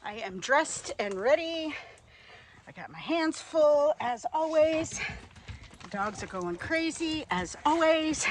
I am dressed and ready. I got my hands full as always. The dogs are going crazy as always.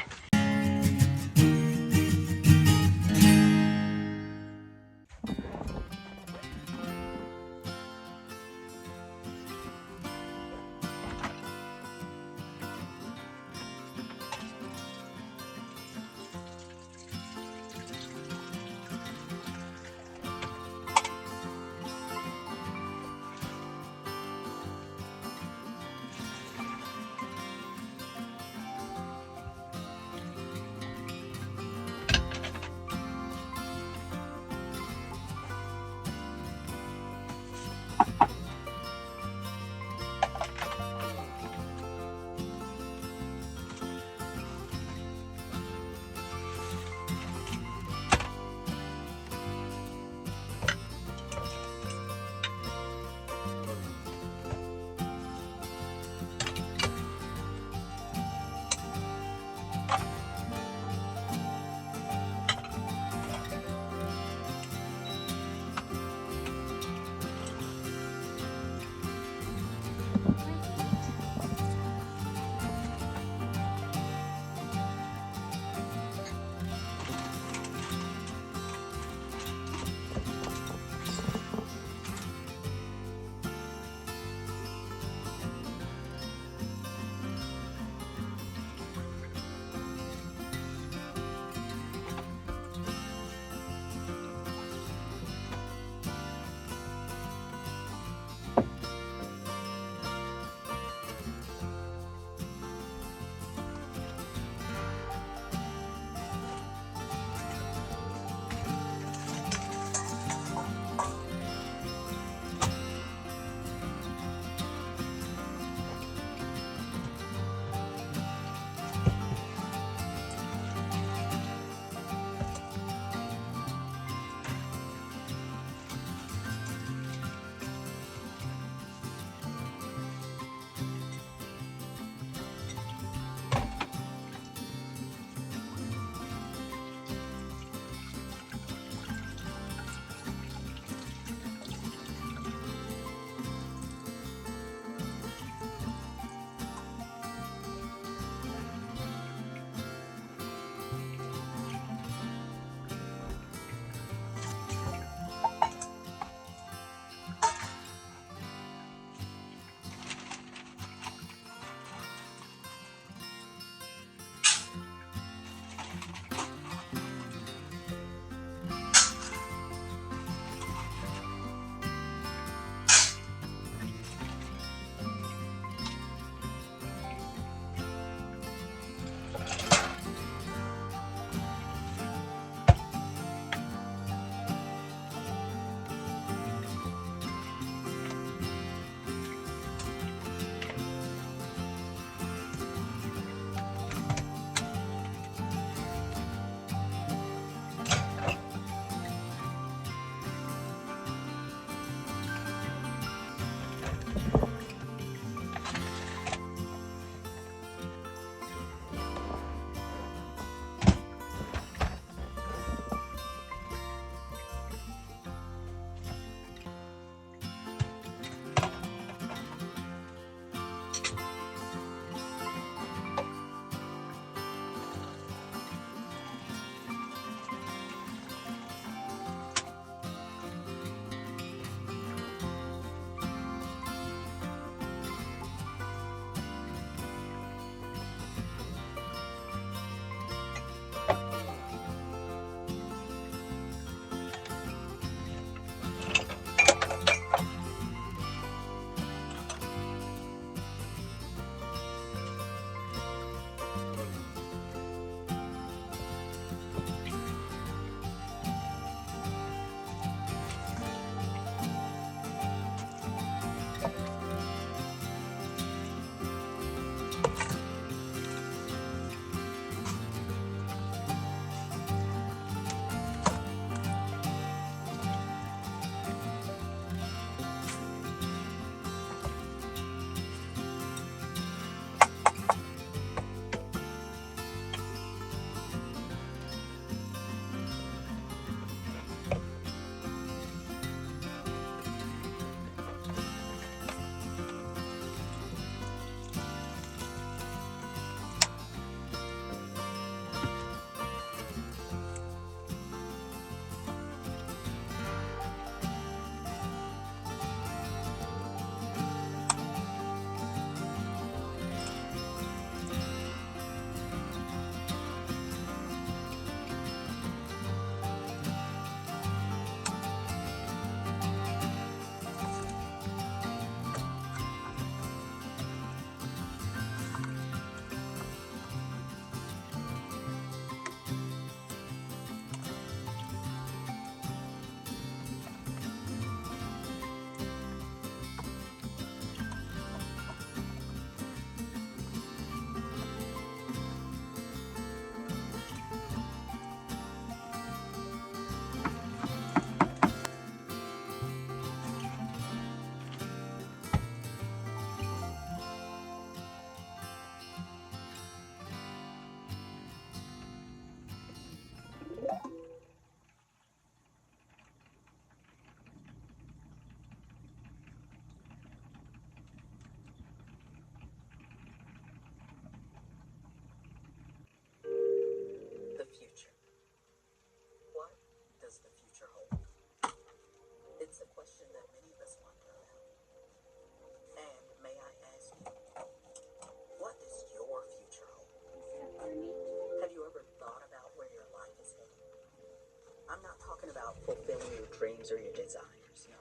dreams or your desires. No.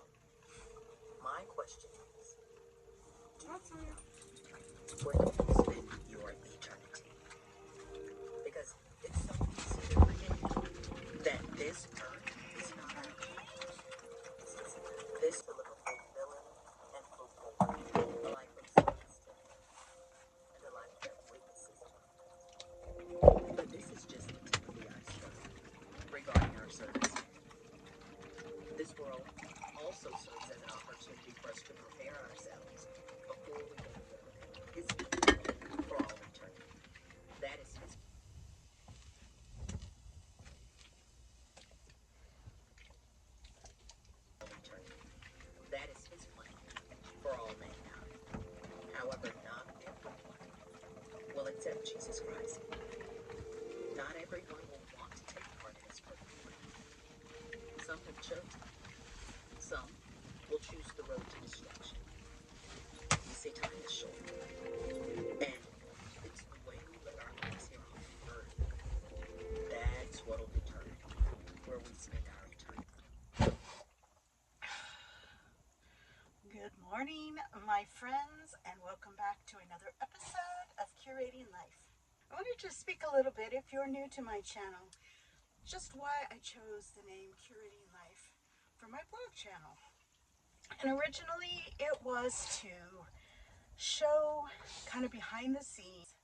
My question is, where do you spend your eternity? Because it's so easy to forget that this earth is not our home. This to live a fulfilling and fruitful life, a life of service to Him, and a life that witnesses to Him. But this is just the tip of the iceberg regarding our service. This world also serves as an opportunity for us to prepare ourselves before we go to His for all eternity. That is His eternity. That is His plan for all mankind. However, not everyone will accept Jesus Christ. Not everyone will want to take part in His perfect plan. Some have chosen. Some will choose the road to destruction. You see, time is short. And it's the way we live our lives here on earth. That's what will determine where we spend our eternity. Good morning, my friends, and welcome back to another episode of Curating Life. I wanted to speak a little bit, if you're new to my channel, just why I chose the name Curating Life for my blog channel. And originally it was to show kind of behind the scenes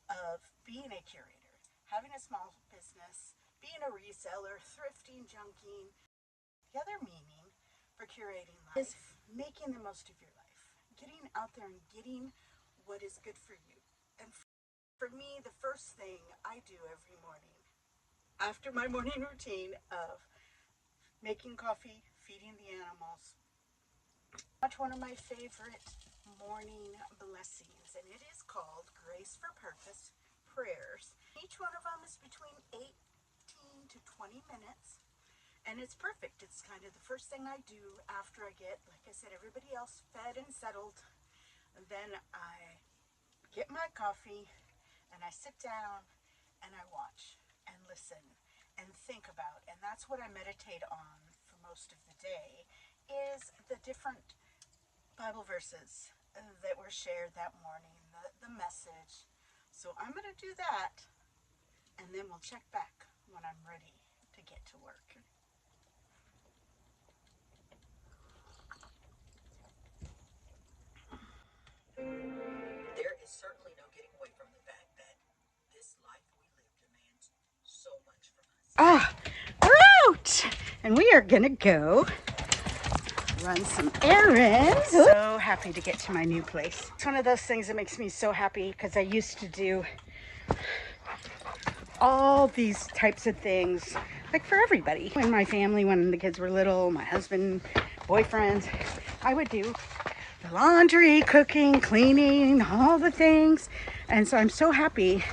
of being a curator, having a small business, being a reseller, thrifting, junking. The other meaning for curating life is making the most of your life, getting out there and getting what is good for you. And for me, the first thing I do every morning, after my morning routine of making coffee, feeding the animals, watch one of my favorite morning blessings, and it is called Grace for Purpose Prayers. Each one of them is between 18 to 20 minutes, and it's perfect. It's kind of the first thing I do after I get, like I said, everybody else fed and settled. And then I get my coffee and I sit down and I watch and listen and think about, and that's what I meditate on for most of the day, is the different Bible verses that were shared that morning, the message. So I'm going to do that, and then we'll check back when I'm ready to get to work. There is certainly no getting away from the fact that this life we live demands so much from us. We're out! And we are going to go run some errands. So happy to get to my new place. It's one of those things that makes me so happy, because I used to do all these types of things, like for everybody. In my family, when the kids were little, my husband, boyfriends, I would do the laundry, cooking, cleaning, all the things. And so I'm so happy,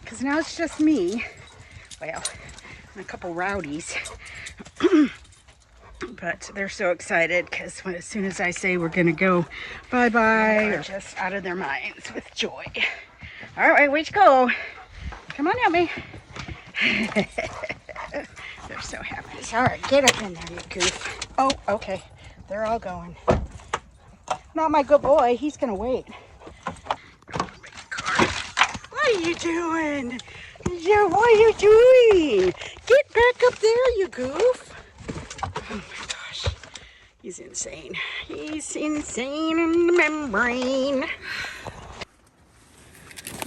because now it's just me. Well, and a couple rowdies. But they're so excited, because as soon as I say we're gonna go bye-bye, they're just out of their minds with joy. All right, way to go. Come on, Elmy. They're so happy. All right, get up in there, you goof. Oh, okay. They're all going. Not my good boy. He's gonna wait. What are you doing? Yeah, what are you doing? Get back up there, you goof. Oh my gosh. He's insane. He's insane in the membrane.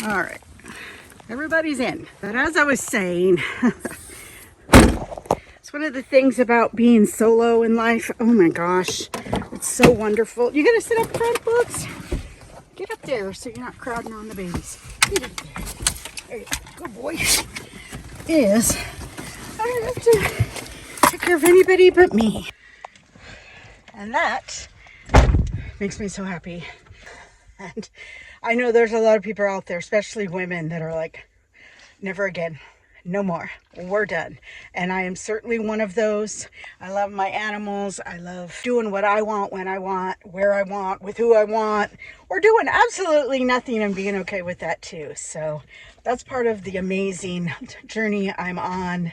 All right. Everybody's in. But as I was saying, it's one of the things about being solo in life. Oh my gosh. It's so wonderful. You gonna sit up front, Books? Get up there so you're not crowding on the babies. Get up there. There you go. Good boy. Is I don't have to take care of anybody but me. And that makes me so happy. And I know there's a lot of people out there, especially women, that are like, never again, no more, we're done. And I am certainly one of those. I love my animals. I love doing what I want, when I want, where I want, with who I want, or doing absolutely nothing and being okay with that too. So that's part of the amazing journey I'm on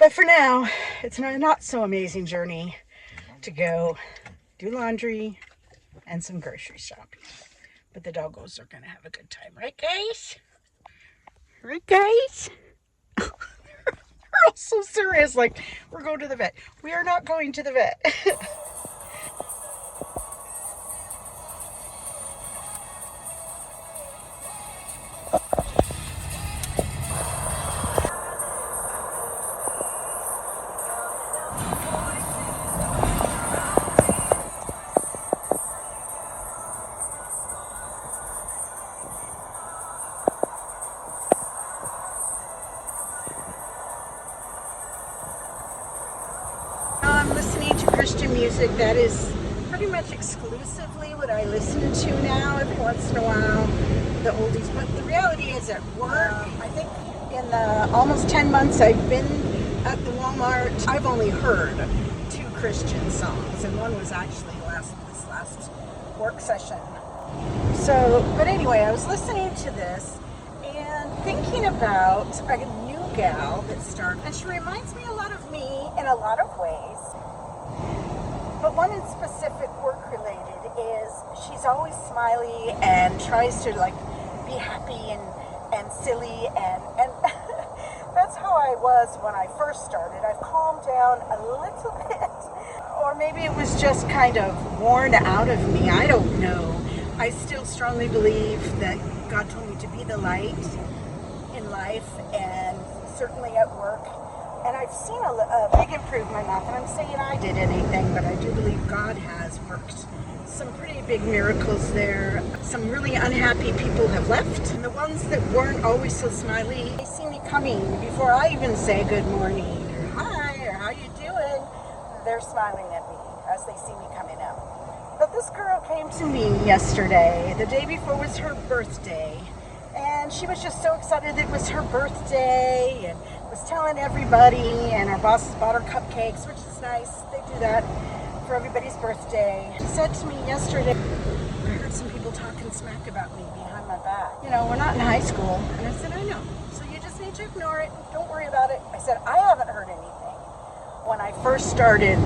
But for now, it's a not so amazing journey to go do laundry and some grocery shopping. But the doggos are going to have a good time. Right, guys? Right, guys? They're all so serious. Like, we're going to the vet. We are not going to the vet. I'm listening to Christian music. That is pretty much exclusively what I listen to now. Every once in a while, the oldies. But the reality is at work, I think in the almost 10 months I've been at the Walmart, I've only heard 2 Christian songs. And one was actually this last work session. So, but anyway, I was listening to this and thinking about a new gal that started. And she reminds me a lot of me in a lot of ways. But one in specific, work related, is she's always smiley and tries to like be happy and silly and that's how I was when I first started. I've calmed down a little bit. Or maybe it was just kind of worn out of me. I don't know. I still strongly believe that God told me to be the light in life and certainly at work. And I've seen a big improvement. Not that I'm saying I did anything, but I do believe God has worked some pretty big miracles there. Some really unhappy people have left. And the ones that weren't always so smiley, they see me coming before I even say good morning or hi or how you doing. They're smiling at me as they see me coming out. But this girl came to me yesterday. The day before was her birthday. And she was just so excited that it was her birthday and was telling everybody. And our bosses bought her cupcakes, which is nice. They do that for everybody's birthday. She said to me yesterday, I heard some people talking smack about me behind my back. You know, we're not in high school. And I said, I know. So you just need to ignore it. Don't worry about it. I said, I haven't heard anything. When I first started,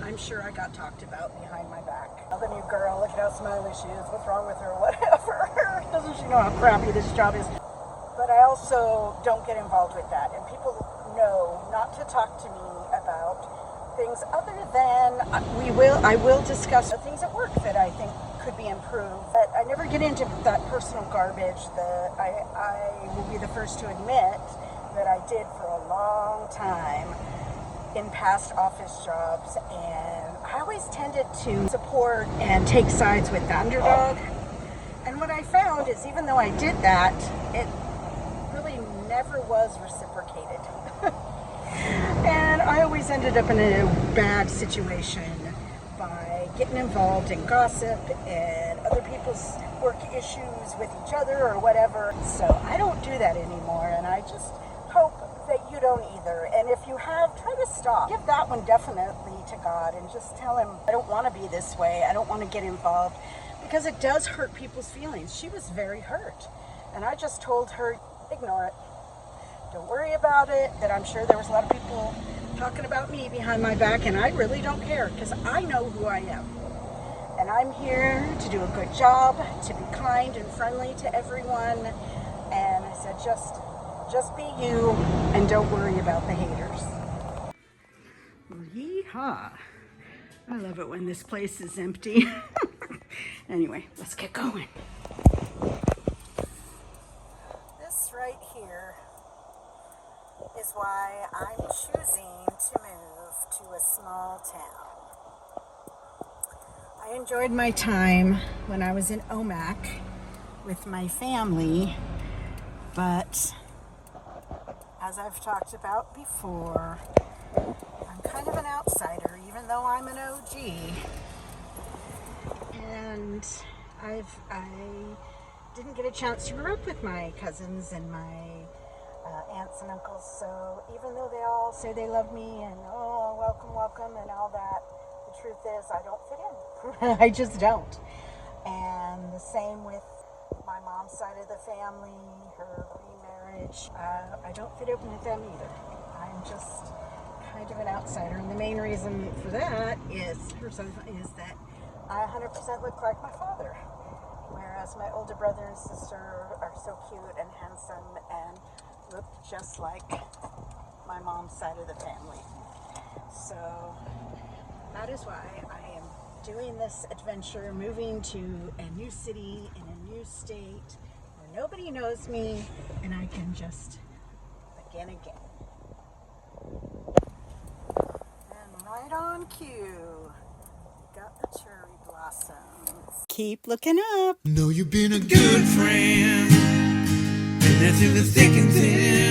I'm sure I got talked about behind my back. The new girl, look at how smiley she is. What's wrong with her? Whatever. Doesn't she know how crappy this job is? But I also don't get involved with that. And people know not to talk to me about things other than I will discuss things at work that I think could be improved. But I never get into that personal garbage that I will be the first to admit that I did for a long time in past office jobs, and I always tended to support and take sides with the underdog. And what I found is even though I did that, it really never was reciprocated. And I always ended up in a bad situation by getting involved in gossip and other people's work issues with each other or whatever. So I don't do that anymore, and I just hope that you don't either. And if you have, try to stop. Give that one definitely to God and just tell him, I don't want to be this way. I don't want to get involved, because it does hurt people's feelings. She was very hurt. And I just told her, ignore it. Don't worry about it. That I'm sure there was a lot of people talking about me behind my back, and I really don't care, because I know who I am. And I'm here to do a good job, to be kind and friendly to everyone. And I said, just be you and don't worry about the haters. Well, yeehaw. I love it when this place is empty. Anyway, let's get going. This right here is why I'm choosing to move to a small town. I enjoyed my time when I was in Omak with my family, but as I've talked about before, I'm kind of an outsider, even though I'm an OG. And I didn't get a chance to grow up with my cousins and my aunts and uncles. So even though they all say they love me and oh, welcome, welcome, and all that, the truth is I don't fit in. I just don't. And the same with my mom's side of the family, her remarriage. I don't fit in with them either. I'm just kind of an outsider. And the main reason for that is that I 100% look like my father. Whereas my older brother and sister are so cute and handsome and look just like my mom's side of the family. So that is why I am doing this adventure, moving to a new city in a new state where nobody knows me and I can just begin again. And right on cue, got the cherry blossoms. Keep looking up. Know you've been a good friend, and that's in the thick and thin.